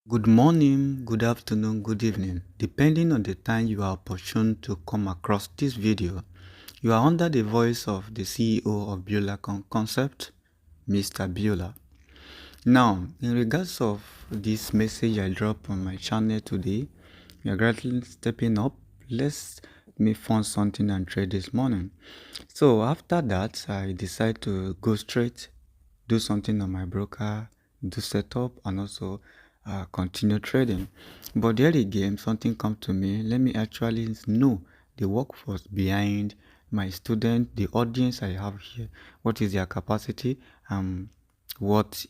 Good morning, good afternoon, good evening. Depending on the time you are opportune to come across this video, you are under the voice of the CEO of Beulah Concept, Mr. Beulah. Now, in regards of this message I dropped on my channel today, you are gradually stepping up. Let's me find something and trade this morning. So after that, I decide to go straight, do something on my broker, do setup, and also continue trading. But there again, something come to me. Let me actually know the workforce behind my student, the audience I have here. What is their capacity? What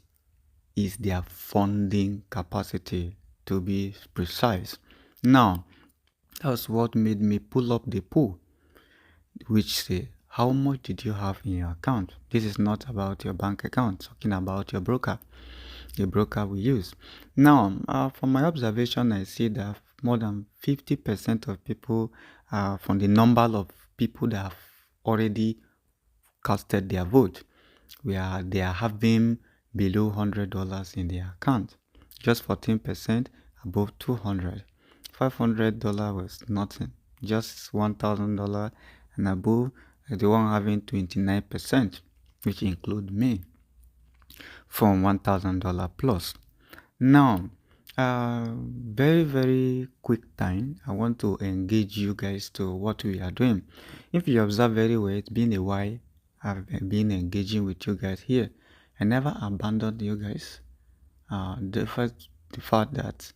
is their funding capacity, to be precise. Now, that's what made me pull up the pool, which say, how much did you have in your account? This is not about your bank account, talking about your broker, the broker we use. Now, from my observation, I see that more than 50% of people, from the number of people that have already casted their vote, they are having below $100 in their account. Just 14% above 200. $500 was nothing. Just $1,000 and above, the one having 29%, which include me, from $1,000 plus. Now, very quick time, I want to engage you guys to what we are doing. If you observe very well, it's been a while I've been engaging with you guys here. I never abandoned you guys. The fact that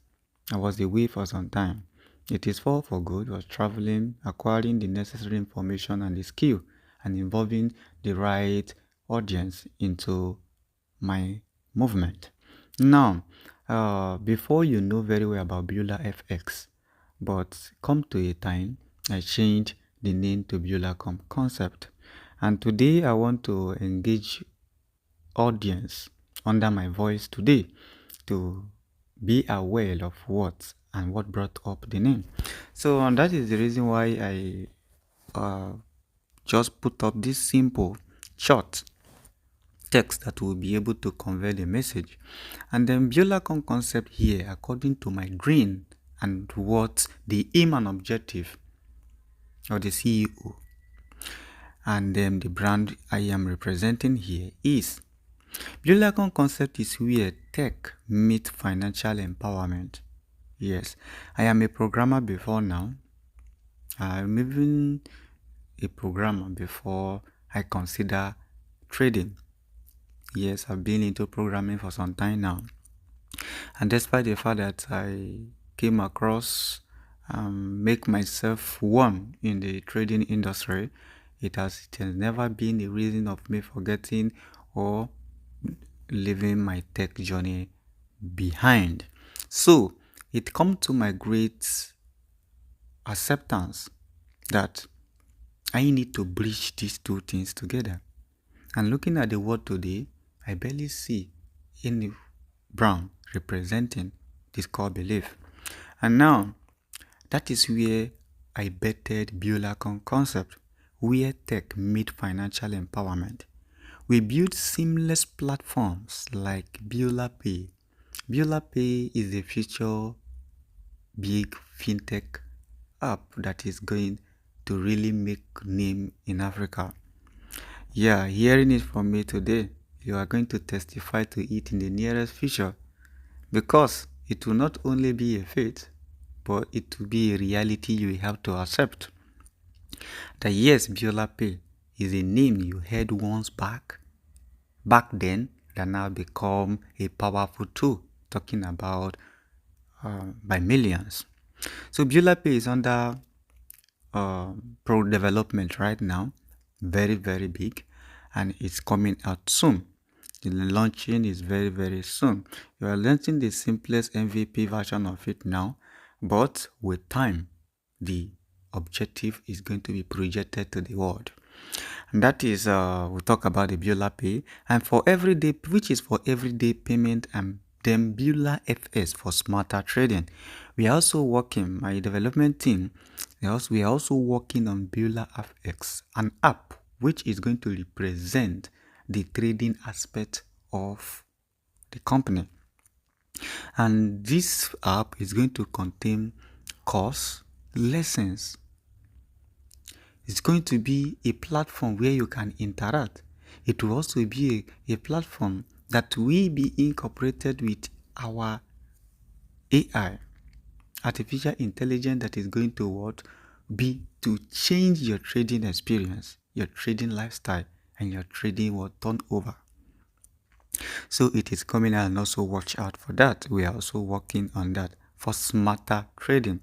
I was away for some time, it is all for good. I was traveling, acquiring the necessary information and the skill, and involving the right audience into my movement. Now, before you know very well about BeulahFX, but come to a time I changed the name to Beulah Concept, and today I want to engage audience under my voice today to be aware of what and what brought up the name. So and that is the reason why I just put up this simple short text that will be able to convey the message. And then Beulah Concept here, according to my dream and what the aim and objective of the CEO and then the brand I am representing here is, Beulah Concept is where tech meets financial empowerment. Yes, I am a programmer before now. I'm even a programmer before I consider trading. Yes, I've been into programming for some time now. And despite the fact that I came across make myself one in the trading industry, it has never been a reason of me forgetting or leaving my tech journey behind. So it come to my great acceptance that I need to bridge these two things together. And looking at the world today, I barely see any brown representing this core belief. And now, that is where I betted Beulah Concept, where tech meet financial empowerment. We build seamless platforms like BeulahPay. BeulahPay is a future big fintech app that is going to really make name in Africa. Yeah, hearing it from me today, you are going to testify to it in the nearest future, because it will not only be a faith, but it will be a reality you have to accept. That yes, BeulahPay is a name you heard once back then, that now become a powerful tool, talking about by millions. So BeulahPay is under pro development right now, very big, and it's coming out soon. The launching is very soon. You are launching the simplest MVP version of it now, but with time, the objective is going to be projected to the world. And that is, we'll talk about the BeulahPay, and for everyday, which is for everyday payment, and then BeulahFX for smarter trading. We are also working, my development team, we are also working on BeulahFX, an app which is going to represent the trading aspect of the company. And this app is going to contain course lessons. It's going to be a platform where you can interact. It will also be a platform that will be incorporated with our AI, artificial intelligence, that is going to be to change your trading experience, your trading lifestyle, and your trading turnover. So it is coming out, and also watch out for that. We are also working on that for smarter trading,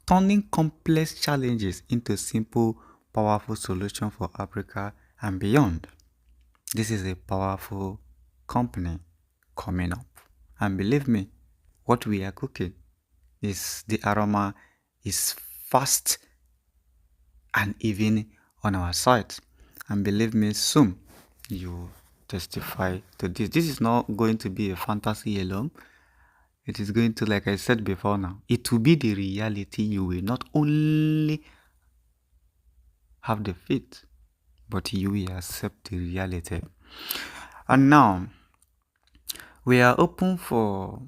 turning complex challenges into simple, powerful solutions for Africa and beyond. This is a powerful company coming up. And believe me, what we are cooking is the aroma is fast and even on our site. And believe me, soon you testify to this. This is not going to be a fantasy alone. It is going to, like I said before now, it will be the reality. You will not only have the faith, but you will accept the reality. And now, we are open for,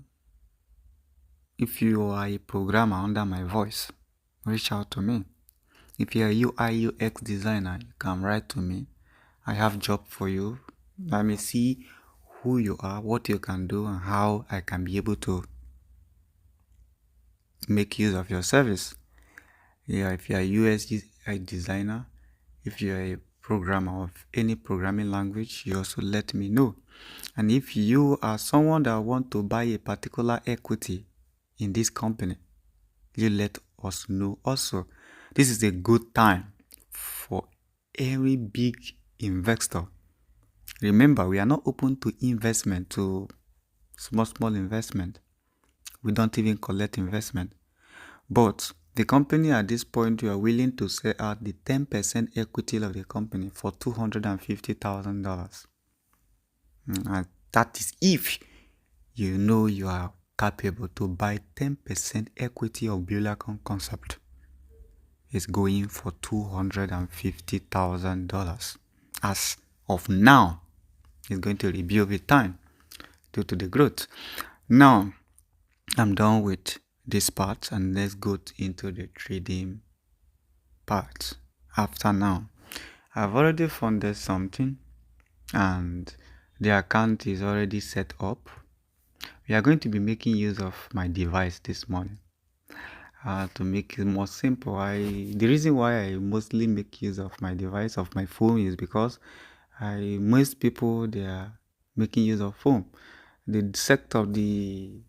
if you are a programmer under my voice, reach out to me. If you are a UI UX designer, you can write to me. I have job for you. Let me see who you are, what you can do, and how I can be able to make use of your service. Yeah, if you are a UI designer, if you are a programmer of any programming language, you also let me know. And if you are someone that want to buy a particular equity in this company, you let us know also. This is a good time for every big investor. Remember, we are not open to investment, to small investment. We don't even collect investment. But the company at this point, you are willing to sell out the 10% equity of the company for $250,000. And that is if you know you are capable to buy 10% equity of Beulah Concept. It's going for $250,000. As of now, it's going to review with time due to the growth. Now, I'm done with this part, and let's go into the trading part. After now, I've already funded something, and the account is already set up. We are going to be making use of my device this morning. To make it more simple, the reason why I mostly make use of my device, of my phone, is because most people, they are making use of phone. The sector of the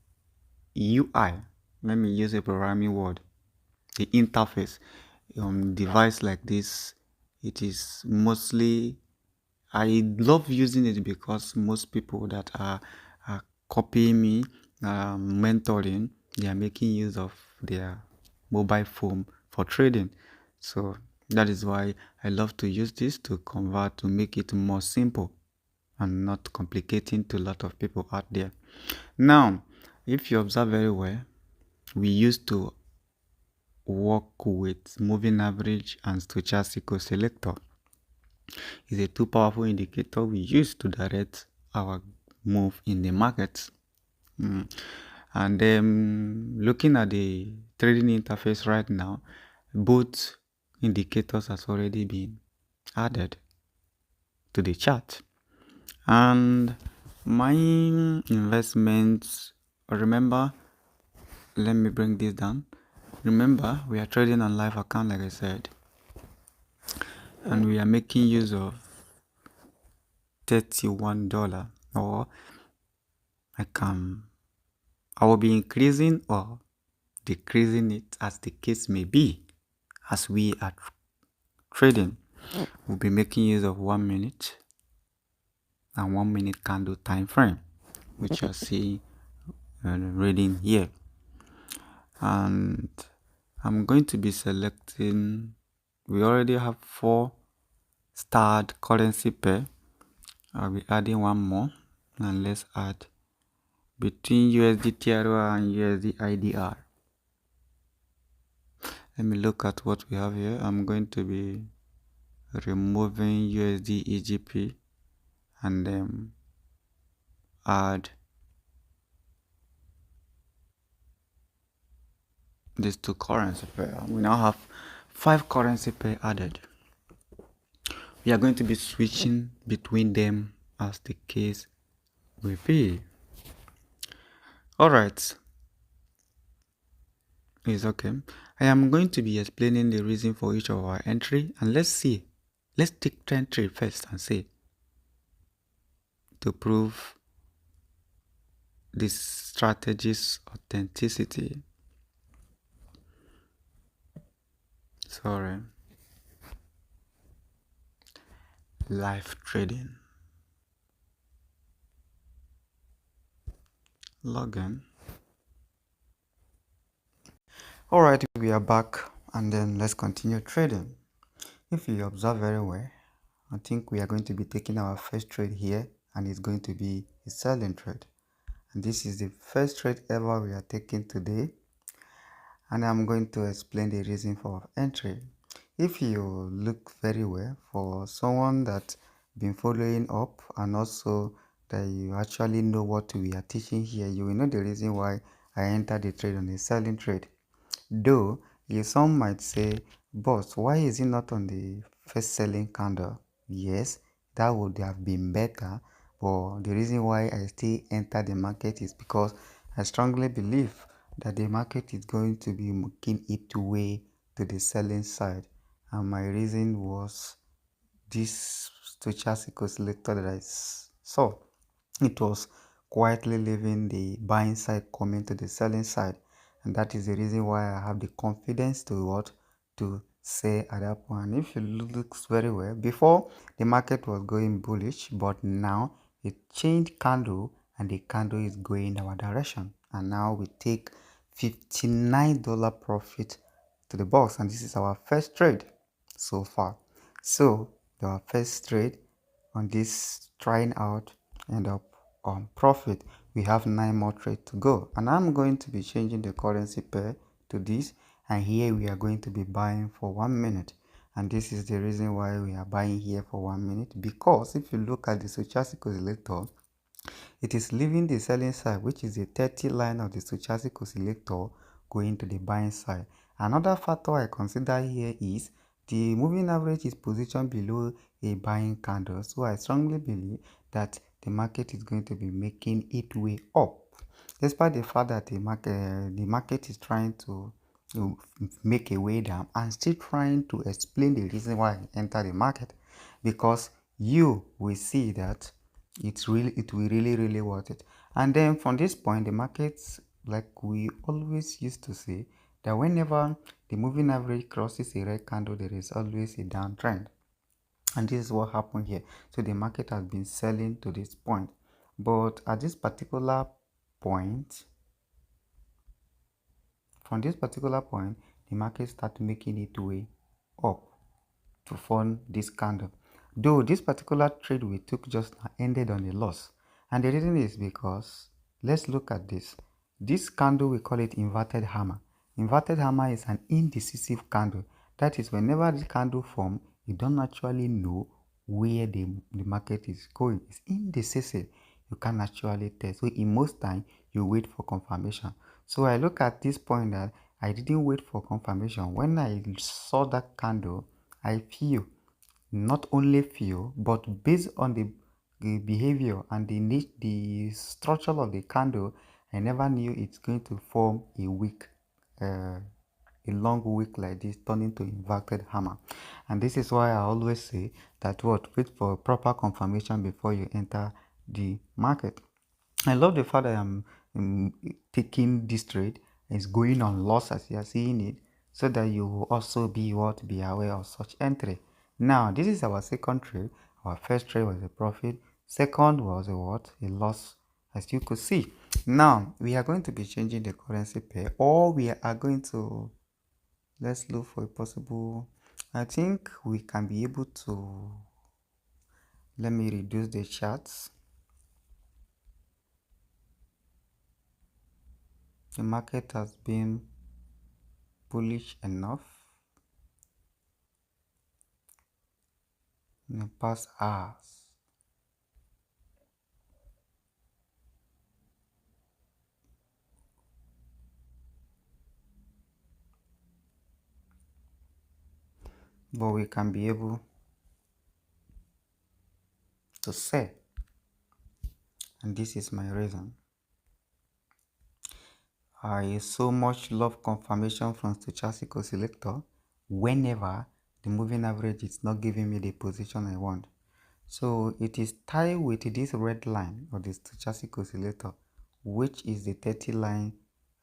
UI, let me use a programming word, the interface on device like this, it is mostly, I love using it because most people that are copying me, mentoring, they are making use of their mobile phone for trading. So that is why I love to use this to convert, to make it more simple and not complicating to a lot of people out there. Now, if you observe very well, we used to work with moving average and stochastic selector. Is a two powerful indicator we use to direct our move in the market. And then looking at the trading interface right now, both indicators has already been added to the chart. And my investments, remember, let me bring this down. Remember, we are trading on live account, like I said, and we are making use of $31, or I will be increasing or decreasing it as the case may be. As we are trading, we'll be making use of 1 minute and 1 minute candle time frame, which you see reading here. And I'm going to be selecting, we already have 4 starred currency pair. I'll be adding one more, and let's add between USD TRO and USD IDR. Let me look at what we have here. I'm going to be removing USD EGP and then add these two currency pair. We now have 5 currency pair added. We are going to be switching between them as the case will be. Alright, it's okay. I am going to be explaining the reason for each of our entry, and let's take entry first and see to prove this strategy's authenticity. Sorry. Live trading. Login. Alright, we are back, and then let's continue trading. If you observe very well, I think we are going to be taking our first trade here, and it's going to be a selling trade. And this is the first trade ever we are taking today, and I'm going to explain the reason for entry. If you look very well, for someone that's been following up and also that you actually know what we are teaching here, you will know the reason why I entered the trade on a selling trade. Though, some might say, boss, why is it not on the first selling candle? Yes, that would have been better, but the reason why I still enter the market is because I strongly believe that the market is going to be making its way to the selling side. And my reason was this stochastic oscillator that I saw. It was quietly leaving the buying side coming to the selling side, and that is the reason why I have the confidence to say at that point. If you look very well, before the market was going bullish, but now it changed candle and the candle is going our direction, and now we take $59 profit to the box, and this is our first trade so far. So our first trade on this trying out end up on profit. We have 9 more trades to go, and I'm going to be changing the currency pair to this, and here we are going to be buying for 1 minute. And this is the reason why we are buying here for 1 minute, because if you look at the stochastic oscillator, it is leaving the selling side, which is the 30 line of the stochastic oscillator, going to the buying side. Another factor I consider here is the moving average is positioned below a buying candle, so I strongly believe that the market is going to be making its way up, despite the fact that the market is trying to make a way down. I'm still trying to explain the reason why I enter the market, because you will see that it will really worth it. And then from this point, the markets, like we always used to say, that whenever the moving average crosses a red candle, there is always a downtrend, and this is what happened here. So the market has been selling to this point, but at this particular point, from this particular point, the market started making its way up to form this candle. Though this particular trade we took just now ended on a loss, and the reason is because, let's look at this. This candle, we call it inverted hammer. Inverted hammer is an indecisive candle. That is, whenever the candle forms, you don't actually know where the market is going. It's indecisive. You can't actually tell. So in most time, you wait for confirmation. So I look at this point that I didn't wait for confirmation. When I saw that candle, I feel, not only feel, but based on the behavior and the structure of the candle, I never knew it's going to form a wick, a long wick like this, turning to inverted hammer. And this is why I always say that wait for proper confirmation before you enter the market. I love the fact that I'm taking this trade. It's going on loss as you are seeing it, so that you will also be aware of such entry. Now, this is our second trade. Our first trade was a profit. Second was a loss, as you could see. Now, we are going to be changing the currency pair, or we are going to, let's look for a possible, I think we can be able to, let me reduce the charts. The market has been bullish enough in the past hours. but we can be able to sell. And this is my reason. I so much love confirmation from stochastic oscillator whenever the moving average is not giving me the position I want. So it is tied with this red line of the stochastic oscillator, which is the 30 line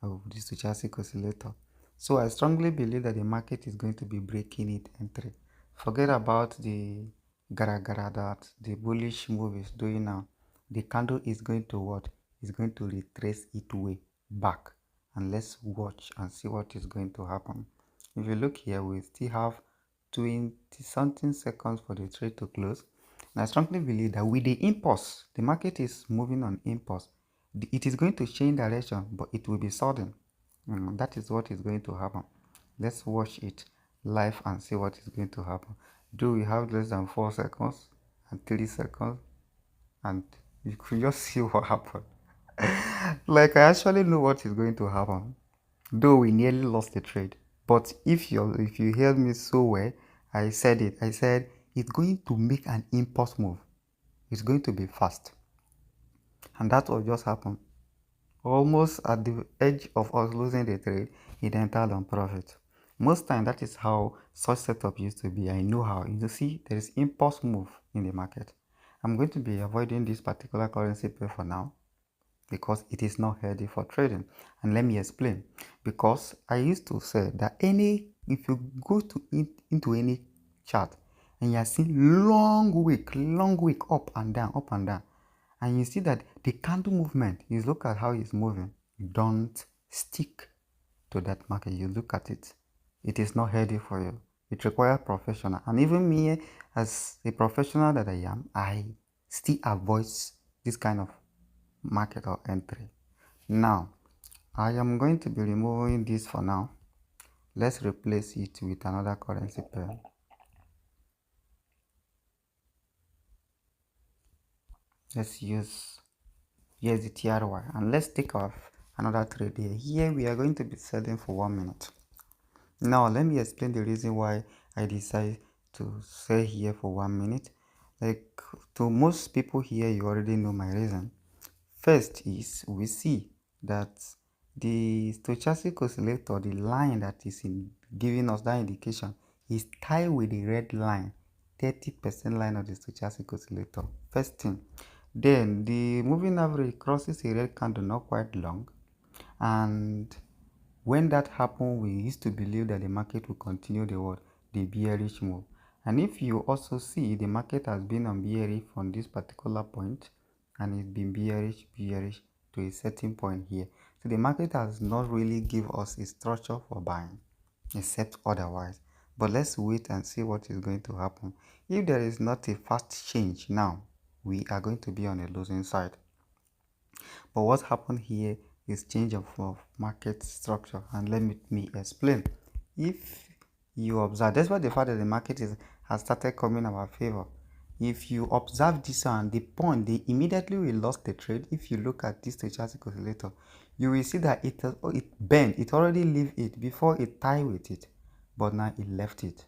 of the stochastic oscillator. So I strongly believe that the market is going to be breaking it entry. Forget about the gara that the bullish move is doing now. The candle is going to what? It's going to retrace its way back. And let's watch and see what is going to happen. If you look here, we still have 20 something seconds for the trade to close. And I strongly believe that with the impulse, the market is moving on impulse. It is going to change direction, but it will be sudden. That is what is going to happen. Let's watch it live and see what is going to happen. Do we have less than 4 seconds and 3 seconds? And you could just see what happened. Like I actually know what is going to happen. Though we nearly lost the trade. But if you heard me so well, I said it. I said it's going to make an impulse move. It's going to be fast. And that's what just happened. Almost at the edge of us losing the trade, it entered on profit. Most time that is how such setup used to be. I know how. You see, there is impulse move in the market. I'm going to be avoiding this particular currency pair for now, because it is not healthy for trading. And let me explain. Because I used to say that if you go into any chart and you are seeing long wick up and down, and you see that the candle movement, you look at how it's moving, don't stick to that market. You look at it, it is not healthy for you. It requires professional. And even me, as a professional that I am, I still avoid this kind of market or entry. Now I am going to be removing this for now. Let's replace it with another currency pair. Let's use the TRY, and let's take off another trade here. Here we are going to be selling for 1 minute. Now let me explain the reason why I decided to sell here for 1 minute. Like, to most people here, you already know my reason. First is, we see that the stochastic oscillator, the line that is giving us that indication, is tied with the red line, 30% line of the stochastic oscillator. First thing. Then the moving average crosses a red candle not quite long, and when that happened, we used to believe that the market will continue the bearish move. And if you also see, the market has been on bearish from this particular point, and it's been bearish to a certain point here. So the market has not really give us a structure for buying, except otherwise. But let's wait and see what is going to happen. If there is not a fast change now, we are going to be on a losing side. But what happened here is change of market structure, and let me explain. If you observe, that's why the fact that the market has started coming in our favor. If you observe this one, the point, they immediately we lost the trade. If you look at this stochastic oscillator, you will see that it bent. It already leave it before it tie with it, but now it left it.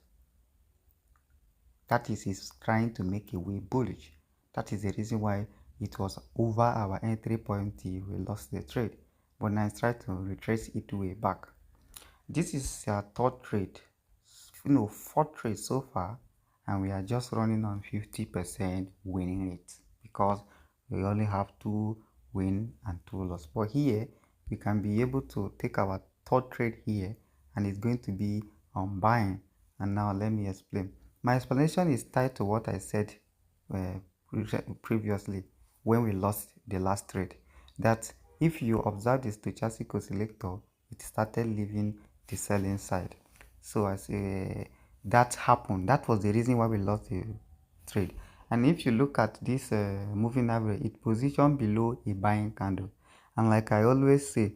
That is, it's trying to make a way bullish. That is the reason why it was over our entry point till we lost the trade. But now it's trying to retrace its way back. This is our third trade, fourth trade so far, and we are just running on 50% winning rate, because we only have 2 win and 2 loss. But here we can be able to take our third trade here, and it's going to be on buying. And now let me explain. My explanation is tied to what I said previously when we lost the last trade, that if you observe the stochastic oscillator, it started leaving the selling side. So as that happened, that was the reason why we lost the trade. And if you look at this moving average, it positioned below a buying candle. And like I always say,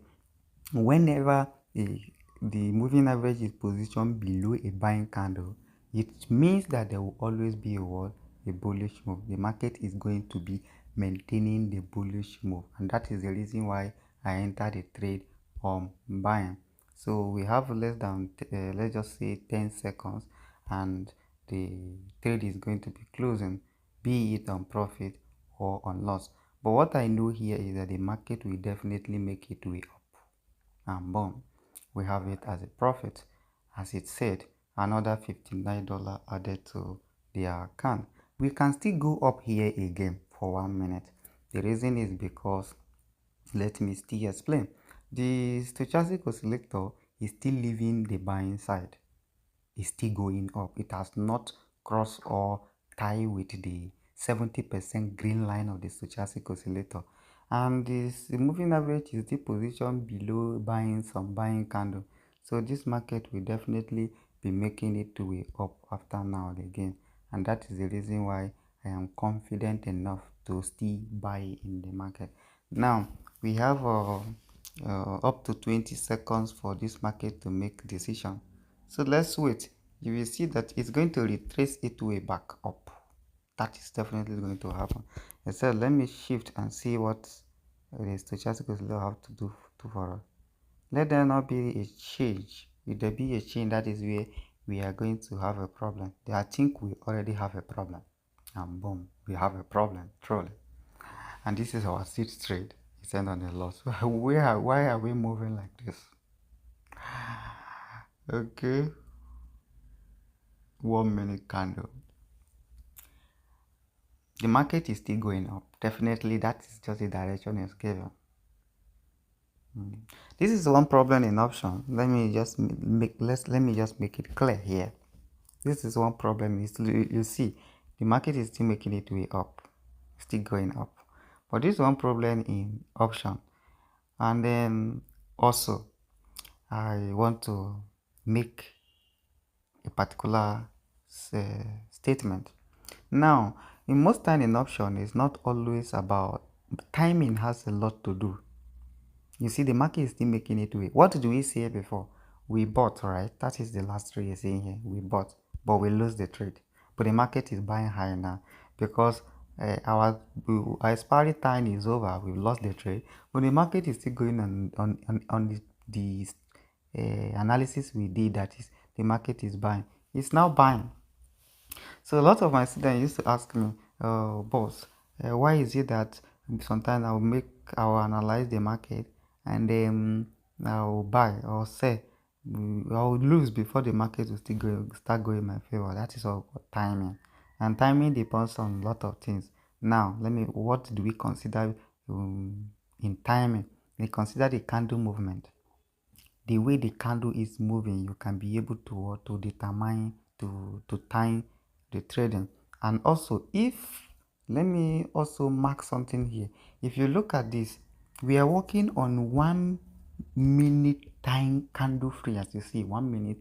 whenever the moving average is positioned below a buying candle, it means that there will always be a bullish move. The market is going to be maintaining the bullish move, and that is the reason why I entered the trade on buying. So we have less than let's just say 10 seconds, and the trade is going to be closing, be it on profit or on loss. But what I know here is that the market will definitely make it way up, and boom, we have it as a profit. As it said, another $59 added to their account. We can still go up here again for 1 minute. The reason is because, let me still explain. The stochastic oscillator is still leaving the buying side. It's still going up. It has not crossed or tied with the 70% green line of the stochastic oscillator. And this moving average is the position below some buying candle. So this market will definitely be making it to way up after now and again. And that is the reason why I am confident enough to still buy in the market. Now, we have up to 20 seconds for this market to make decision. So let's wait. You will see that it's going to retrace its way back up. That is definitely going to happen. So let me shift and see what the stochastic oscillator have to do for us. Let there not be a change. If there be a change, that is where we are going to have a problem. I think we already have a problem. And boom, we have a problem, truly. And this is our seed trade. It's end on a loss. Why are we moving like this? Okay. 1 minute candle. The market is still going up. Definitely, that is just the direction it's given. This is one problem in option. Let me just make it clear here. This is one problem. You see, the market is still making it way up, still going up. But this is one problem in option. And then also, I want to make a particular statement. Now, in most time in option, it's not always about timing. Has a lot to do. You see, the market is still making it way. What did we say before? We bought, right? That is the last trade you're seeing here. We bought, but we lose the trade. But the market is buying high now because our expiry time is over. We've lost the trade, but the market is still going on the analysis we did. That is, the market is buying. It's now buying. So a lot of my students used to ask me, boss, why is it that sometimes I'll analyze the market and then I'll buy or sell. I'll lose before the market will start going in my favor. That is all about timing. And timing depends on a lot of things. Now, what do we consider in timing? We consider the candle movement. The way the candle is moving, you can be able to determine, to time the trading. And also, let me also mark something here. If you look at this, we are working on 1 minute time candle frame. As you see, 1 minute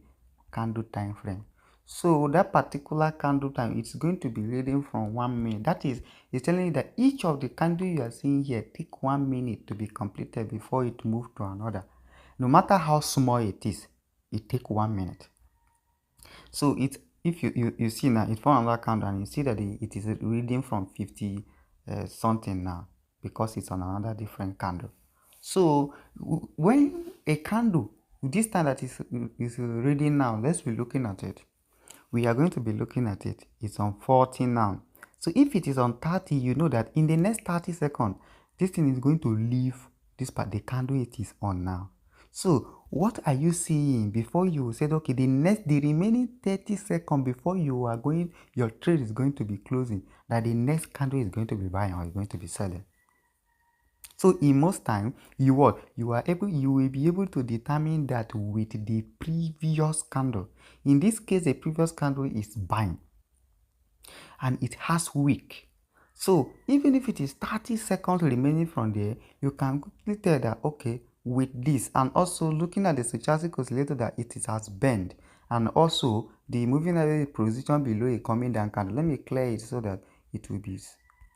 candle time frame. So that particular candle time, it's going to be reading from 1 minute. That is, it's telling you that each of the candle you are seeing here take 1 minute to be completed before it moves to another. No matter how small it is, it takes 1 minute. So if you see now, it's for another candle, and you see that it is reading from 50 something now because it's on another different candle. So when a candle, this time that is reading now, let's be looking at it. We are going to be looking at it. It's on 40 now. So if it is on 30, you know that in the next 30 seconds, this thing is going to leave this part, the candle it is on now. So what are you seeing before you said, okay, the remaining 30 seconds before your trade is going to be closing, that the next candle is going to be buying or is going to be selling. So in most time, you will be able to determine that with the previous candle. In this case, the previous candle is buying and it has wick. So even if it is 30 seconds remaining from there, you can quickly tell that, okay, with this, and also looking at the stochastic oscillator, that it has bent, and also the moving average position below a coming down candle. Let me clear it so that it will be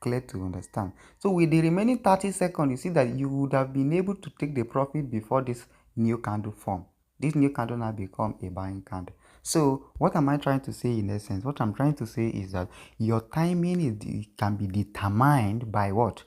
clear to understand. So with the remaining 30 seconds, you see that you would have been able to take the profit before this new candle form. This new candle now become a buying candle. So what am I trying to say in essence? What I'm trying to say is that your timing can be determined by what?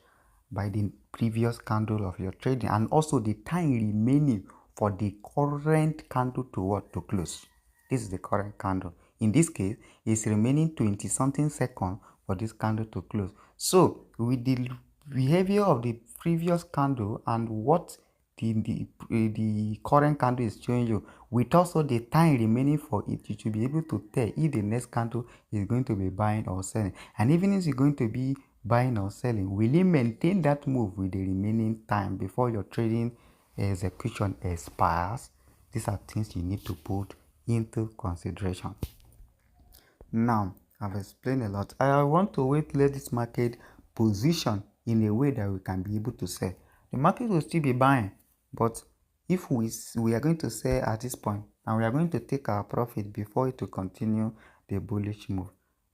By the previous candle of your trading, and also the time remaining for the current candle to close. This is the current candle. in this case, it's remaining 20 something seconds for this candle to close. So with the behavior of the previous candle and what the current candle is showing you, with also the time remaining for it, you should be able to tell if the next candle is going to be buying or selling. And even if it's going to be buying or selling, will you maintain that move with the remaining time before your trading execution expires? These are things you need to put into consideration. Now, I've explained a lot. I want to let this market position in a way that we can be able to sell. The market will still be buying, but if we are going to sell at this point, and we are going to take our profit before it to continue the bullish move.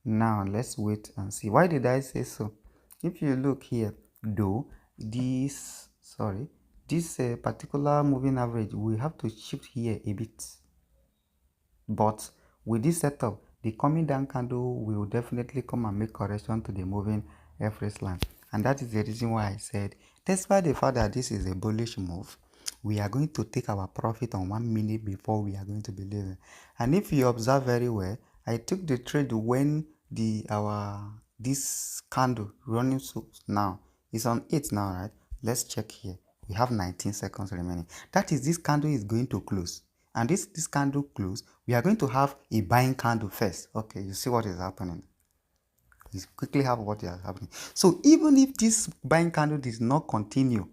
Now, let's wait and see. Why did I say so? If you look here, though, this particular moving average, we have to shift here a bit. But with this setup, the coming down candle will definitely come and make correction to the moving average line. And that is the reason why I said, despite the fact that this is a bullish move, we are going to take our profit on 1 minute before we are going to be leaving. And if you observe very well, I took the trade when this candle running now is on 8 now, right? Let's check here. We have 19 seconds remaining. That is, this candle is going to close. And this candle close, we are going to have a buying candle first. Okay, you see what is happening. You quickly have what is happening. So even if this buying candle does not continue,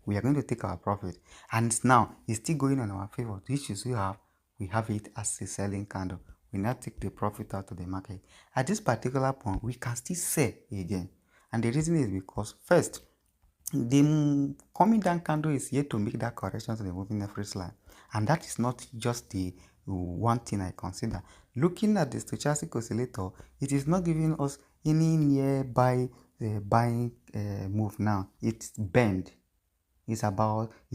we are going to take our profit. And now it's still going on our favor. This is we have it as a selling candle. We now take the profit out of the market. At this particular point, we can still sell again. And the reason is because first, the coming down candle is yet to make that correction to the moving average line, and that is not just the one thing I consider. Looking at the stochastic oscillator, it is not giving us any nearby buying move now. It's bend. It's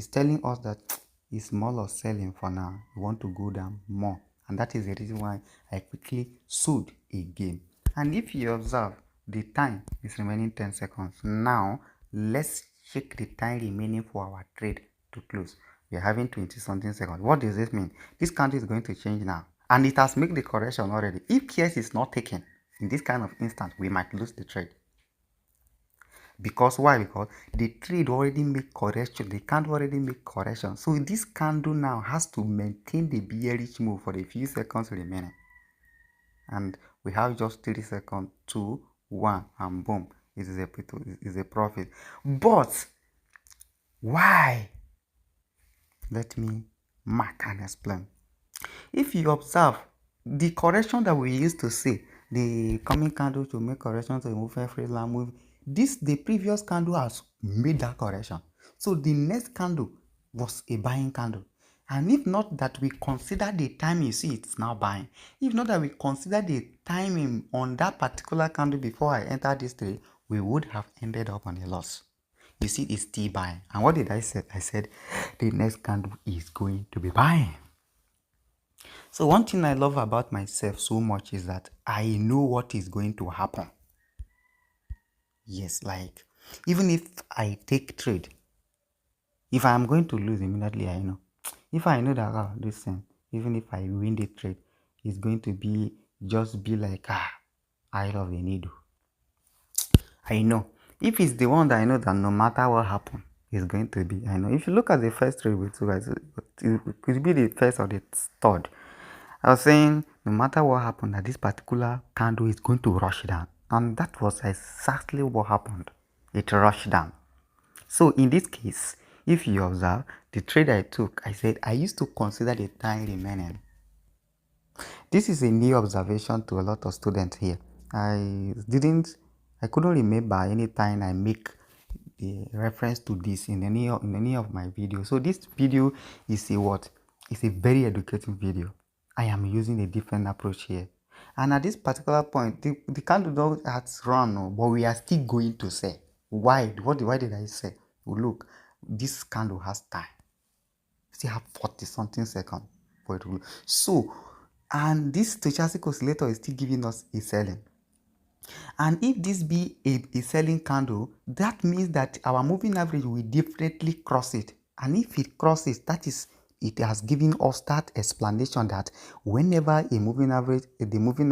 telling us that it's more of selling for now. We want to go down more, and that is the reason why I quickly sold again. And if you observe, the time is remaining 10 seconds. Now let's check the time remaining for our trade to close. We are having 20 something seconds. What does this mean? This candle is going to change now, and it has made the correction already. If case is not taken in this kind of instance, we might lose the trade. Because why? Because the trade already made correction, the candle already made correction. So this candle now has to maintain the bearish move for the few seconds remaining. And we have just 30 seconds, 2, 1, and boom, it is a profit. But why? Let me mark and explain. If you observe the correction that we used to see, the coming candle to make correction to the moving average line move, the previous candle has made that correction. So the next candle was a buying candle. And if not that we consider the time, you see it's now buying. If not that we consider the timing on that particular candle before I entered this trade, we would have ended up on a loss. You see, it's still buying. And what did I say? I said the next candle is going to be buying. So one thing I love about myself so much is that I know what is going to happen. Yes, like even if I take trade, if I am going to lose immediately, I know. If I know that listen, even if I win the trade, it's going to be like eye of the needle. I know. If it's the one that I know that no matter what happens, it's going to be, I know. If you look at the first trade with you guys, it could be the first or the third. I was saying, no matter what happened, that this particular candle is going to rush down. And that was exactly what happened. It rushed down. So in this case, if you observe, the trade I took, I said I used to consider the time remaining. This is a new observation to a lot of students here. I couldn't remember any time I make the reference to this in any of my videos. So this video is a very educative video. I am using a different approach here. And at this particular point, the candle has run, but we are still going to sell. Why? Why did I say? Well, look, this candle has time. Still have 40 something seconds for it to go. So, and this stochastic oscillator is still giving us a selling. And if this be a selling candle, that means that our moving average will definitely cross it. And if it crosses, that is it has given us that explanation that whenever the moving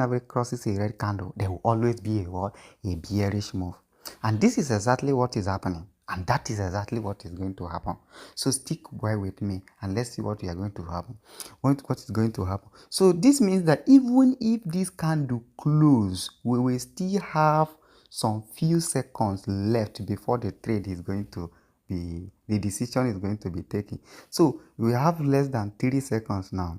average crosses a red candle, there will always be a bearish move. And this is exactly what is happening. And that is exactly what is going to happen. So stick well with me and let's see what is going to happen. What is going to happen? So this means that even if this candle close, we will still have some few seconds left before the trade is going to be, the decision is going to be taken. So we have less than 30 seconds now.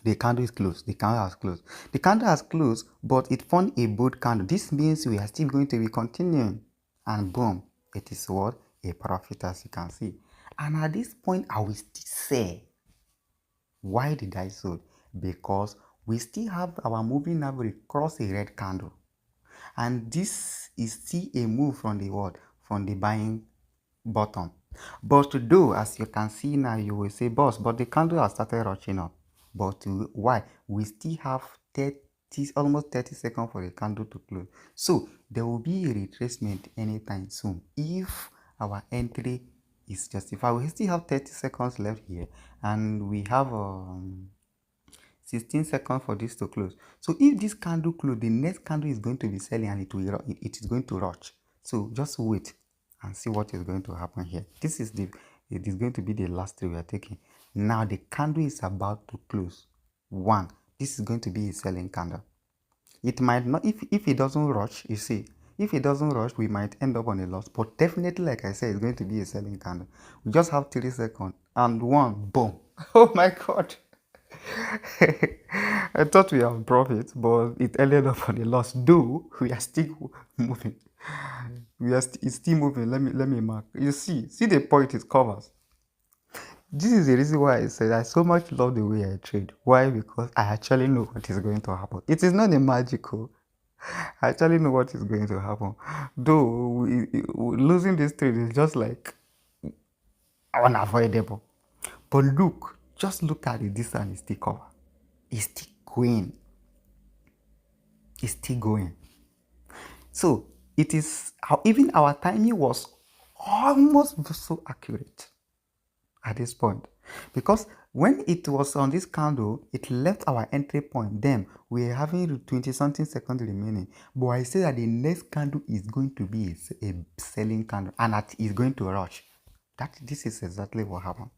The candle is closed. The candle has closed. The candle has closed, but it formed a bold candle. This means we are still going to be continuing. And boom, it is what? A profit, as you can see. And at this point, I will still say, why did I sold? Because we still have our moving average cross a red candle. And this is still a move from the what? From the buying bottom. But though, as you can see now, you will say, boss, but the candle has started rushing up. But why? We still have 30, almost 30 seconds for the candle to close. So there will be a retracement anytime soon if our entry is justified. We still have 30 seconds left here, and we have 16 seconds for this to close. So if this candle close, the next candle is going to be selling and it is going to rush. So just wait and see what is going to happen here. It is going to be the last trade we are taking. Now the candle is about to close. One, this is going to be a selling candle. It might not, if it doesn't rush, you see, if it doesn't rush, we might end up on a loss. But definitely, like I said, it's going to be a selling candle. We just have 30 seconds and one, boom. Oh my God. I thought we have profit, but it ended up on a loss. Though we are still moving. It's still moving. Let me mark. You see the point it covers. This is the reason why I said I so much love the way I trade. Why? Because I actually know what is going to happen. It is not a magical. I actually know what is going to happen. Though losing this trade is just like unavoidable. But look, just look at the distance it's still cover. It's still going. It's still going. So it is how even our timing was almost so accurate at this point, because when it was on this candle, it left our entry point. Then we are having 20 something seconds remaining, but I say that the next candle is going to be a selling candle and that is going to rush. This is exactly what happened,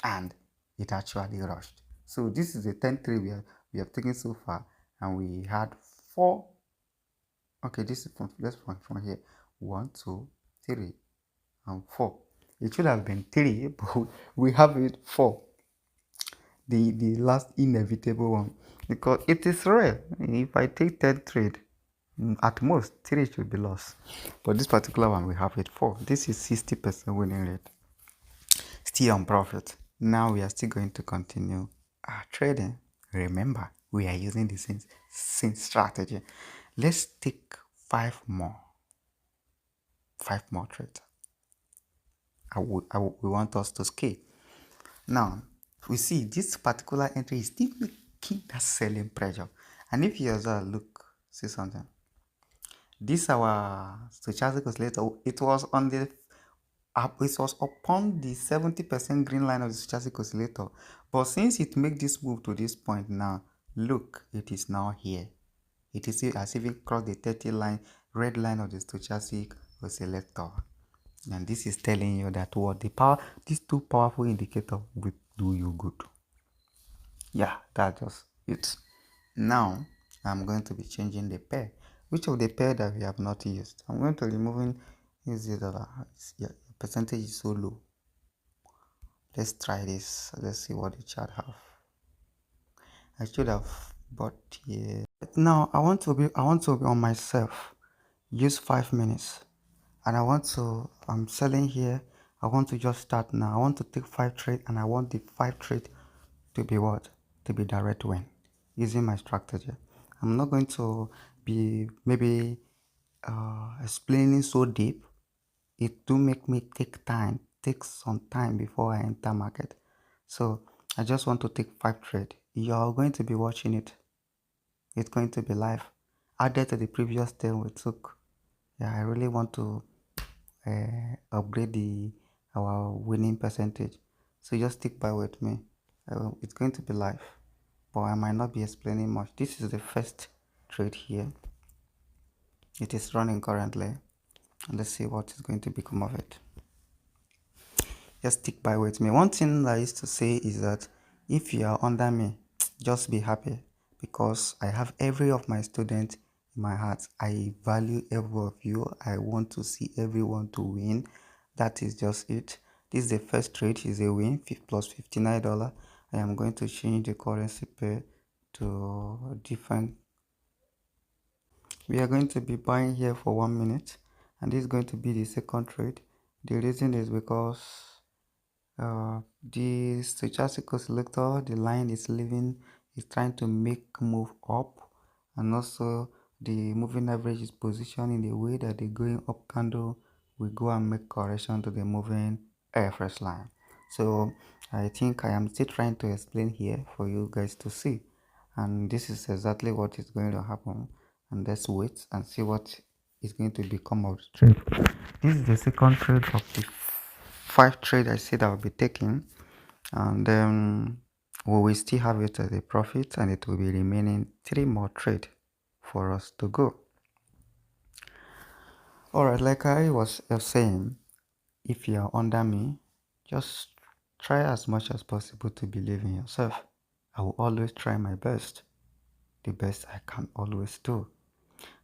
and it actually rushed. So this is the 10th trade we have taken so far, and we had 4. Okay, this is let's from here. 1, 2, 3, and 4. It should have been 3, but we have it 4. The last inevitable one, because it is rare. If I take 10 trade, at most 3 should be lost. But this particular one we have it 4. This is 60% winning rate. Still on profit. Now we are still going to continue our trading. Remember, we are using the same strategy. Let's take 5 more trades. We want us to scale. Now, we see this particular entry is still making that selling pressure. And if you observe, look, see something. This our stochastic oscillator, it was on the it was upon the 70% green line of the stochastic oscillator. But since it made this move to this point now, look, it is now here. It is as if it crossed the 30 line, red line of the stochastic oscillator. And this is telling you that what these 2 powerful indicators will do you good. Yeah, that's just it. Now I'm going to be changing the pair. Which of the pair that we have not used? I'm going to removing $. Yeah, percentage is so low. Let's try this. Let's see what the chart have. I should have bought here. But now I want to be on myself. Use 5 minutes. And I'm selling here. I want to just start now. I want to take 5 trades, and I want the 5 trade to be what? To be direct win using my strategy. I'm not going to be maybe explaining so deep. It do make me take some time before I enter market. So I just want to take 5 trades. You're going to be watching it. It's going to be live. Added to the previous 10 we took. Yeah, I really want to upgrade our winning percentage. So just stick by with me. It's going to be live, but I might not be explaining much. This is the first trade here. It is running currently, and let's see what is going to become of it. Just stick by with me. One thing I used to say is that if you are under me, just be happy, because I have every of my students in my heart. I value every of you. I want to see everyone to win. That is just it. This is the first trade, is a win, plus $59. I am going to change the currency pair to different. We are going to be buying here for 1 minute, and this is going to be the second trade. The reason is because the stochastic selector, the line is leaving, is trying to make move up, and also the moving average is positioned in a way that the going up candle will go and make correction to the moving average line. So I think I am still trying to explain here for you guys to see, and this is exactly what is going to happen. And let's wait and see what is going to become of the trade. This is the second trade of the 5 trade I said I'll be taking, and we will still have it as a profit, and it will be remaining 3 more trade for us to go. Alright, like I was saying, if you are under me, just try as much as possible to believe in yourself. I will always try my best, the best I can always do,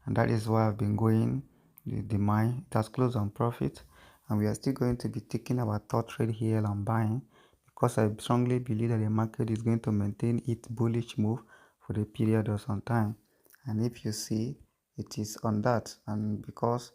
and that is why I've been going. The mine, it has closed on profit, and we are still going to be taking our third trade here and buying, because I strongly believe that the market is going to maintain its bullish move for the period of some time. And if you see, it is on that, and because